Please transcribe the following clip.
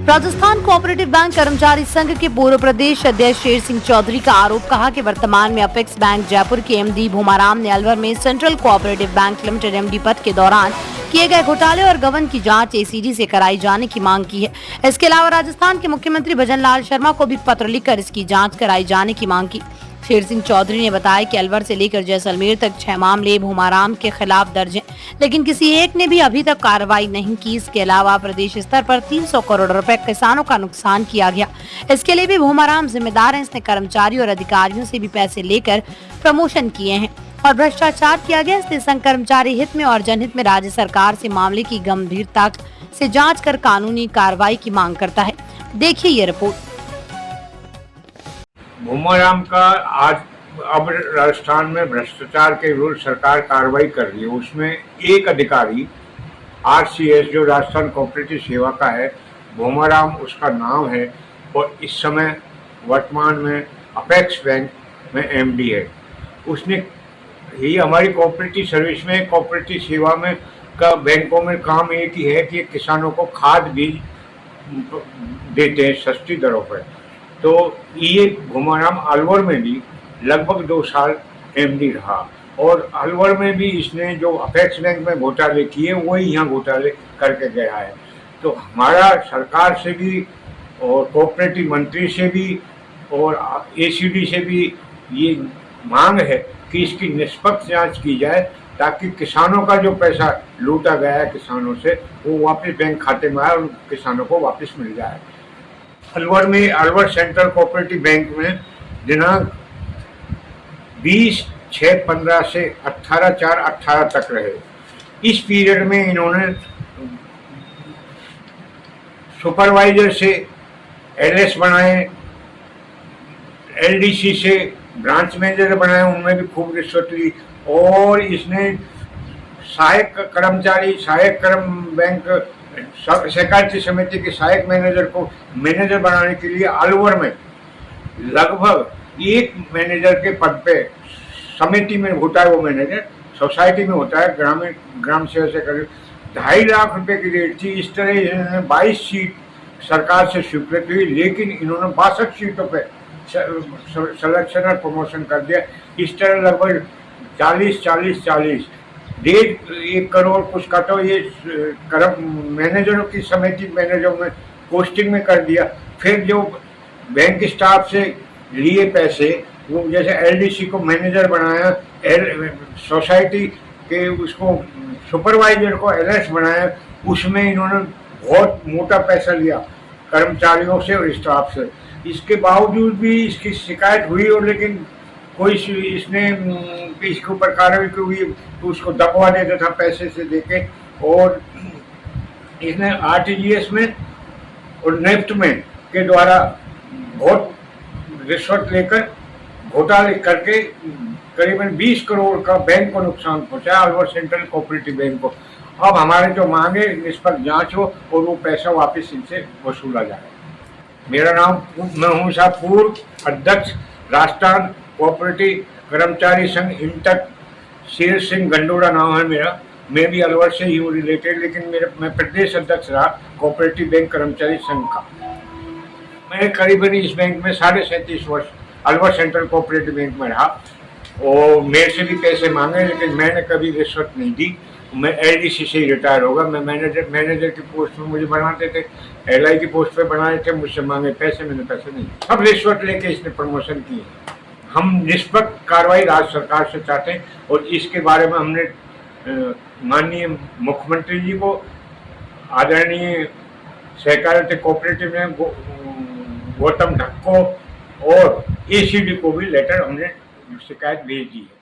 Rajasthan cooperative bank कर्मचारी संघ के पूर्व प्रदेश अध्यक्ष शेर सिंह चौधरी का आरोप कहा कि वर्तमान में अपेक्स बैंक जयपुर के एमडी भूमाराम ने अलवर में central cooperative bank limited MD पद के दौरान किए गए घोटाले और गबन की जांच एसीडी से कराई जाने की मांग की है। इसके अलावा राजस्थान के मुख्यमंत्री भजनलाल शर्मा को भी पत्र लिखकर इसकी जाँच कराई जाने की मांग की। शेर सिंह चौधरी ने बताया कि अलवर से लेकर जैसलमेर तक 6 मामले भूमाराम के खिलाफ दर्ज हैं, लेकिन किसी एक ने भी अभी तक कार्रवाई नहीं की। इसके अलावा प्रदेश स्तर पर 300 करोड़ रुपए किसानों का नुकसान किया गया। इसके लिए भी भूमाराम जिम्मेदार है। इसने कर्मचारियों और अधिकारियों से भी पैसे लेकर प्रमोशन किए हैं और भ्रष्टाचार किया गया। इसलिए संघ कर्मचारी हित में और जनहित में राज्य सरकार से मामले की गंभीरता से जाँच कर कानूनी कार्रवाई की मांग करता है। देखिए ये रिपोर्ट। भूमाराम का आज अब राजस्थान में भ्रष्टाचार के विरुद्ध सरकार कार्रवाई कर रही है। उसमें एक अधिकारी आरसीएस जो राजस्थान कोऑपरेटिव सेवा का है, भूमाराम उसका नाम है और इस समय वर्तमान में अपेक्स बैंक में एमडी है। उसने ही हमारी कोऑपरेटिव सर्विस में कोऑपरेटिव सेवा में का बैंकों में काम एक ही है कि किसानों को खाद बीज देते हैं सस्ती दरों पर। तो ये भूमाराम अलवर में भी लगभग 2 साल एमडी रहा और अलवर में भी इसने जो अपेक्स बैंक में घोटाले किए वही यहाँ घोटाले करके गया है। तो हमारा सरकार से भी और कोऑपरेटिव मंत्री से भी और एसीडी से भी ये मांग है कि इसकी निष्पक्ष जांच की जाए ताकि किसानों का जो पैसा लूटा गया है किसानों से वो वापस बैंक खाते में आए और किसानों को वापस मिल जाए। अलवर में अलवर सेंट्रल कोऑपरेटिव बैंक में दिनांक 20/6/15 से 18/4/18 तक रहे। इस पीरियड में इन्होंने सुपरवाइजर से एलएस बनाए, एलडीसी से ब्रांच मैनेजर बनाए, उनमें भी खूब रिश्वत ली और इसने सहायक कर्मचारी सहायक बैंक सहकारिता समिति के सहायक मैनेजर को मैनेजर बनाने के लिए अलवर में लगभग एक मैनेजर के पद पे समिति में होता है वो मैनेजर, सोसाइटी में होता है ग्राम सेवा से करीब 2.5 लाख रुपए की रेट थी। इस तरह इन्होंने 22 सीट सरकार से स्वीकृत हुई, लेकिन इन्होंने 62 सीटों पे सिलेक्शन और प्रमोशन कर दिया। इस तरह लगभग 40 1.5 करोड़ कुछ का तो ये मैनेजरों की समिति मैनेजरों में पोस्टिंग में कर दिया। फिर जो बैंक स्टाफ से लिए पैसे वो जैसे एलडीसी को मैनेजर बनाया, सोसाइटी के उसको सुपरवाइजर को एलएस बनाया, उसमें इन्होंने बहुत मोटा पैसा लिया कर्मचारियों से और स्टाफ से। इसके बावजूद भी इसकी शिकायत हुई और लेकिन कोई इसने इसके ऊपर कार्रवाई हुई तो उसको दबवा देता था पैसे से देके और इसने आरटीजीएस में और नेफ्ट में के द्वारा बहुत रिश्वत लेकर घोटाले करके करीबन 20 करोड़ का बैंक को नुकसान पहुंचाया, अलवर सेंट्रल कोऑपरेटिव बैंक को। अब हमारे जो मांगे निष्पक्ष जांच हो और वो पैसा वापस इनसे वसूला जाए। मेरा नाम मैं हूँ साहब पूर्व अध्यक्ष राजस्थान कोऑपरेटिव कर्मचारी संघ इंटक शेर सिंह गंडोड़ा नाम है मेरा। मैं भी अलवर से ही हूँ रिलेटेड, लेकिन मैं प्रदेश अध्यक्ष रहा कोऑपरेटिव बैंक कर्मचारी संघ का। मैं करीबन इस बैंक में 37.5 वर्ष अलवर सेंट्रल कोऑपरेटिव बैंक में रहा और मेरे से भी पैसे मांगे, लेकिन मैंने कभी रिश्वत नहीं दी। मैं एलडीसी से ही रिटायर होगा। मैं मैनेजर की पोस्ट में मुझे बनाते थे, एलआई की पोस्ट पे बनाए थे, मुझसे मांगे पैसे, मैंने पैसे नहीं, सब रिश्वत लेके इसने प्रमोशन की। हम निष्पक्ष कार्रवाई राज्य सरकार से चाहते हैं और इसके बारे में हमने माननीय मुख्यमंत्री जी को, आदरणीय सहकारिता कोऑपरेटिव में गौतम ढक्को और एसीडी को भी लेटर हमने शिकायत भेज दी है।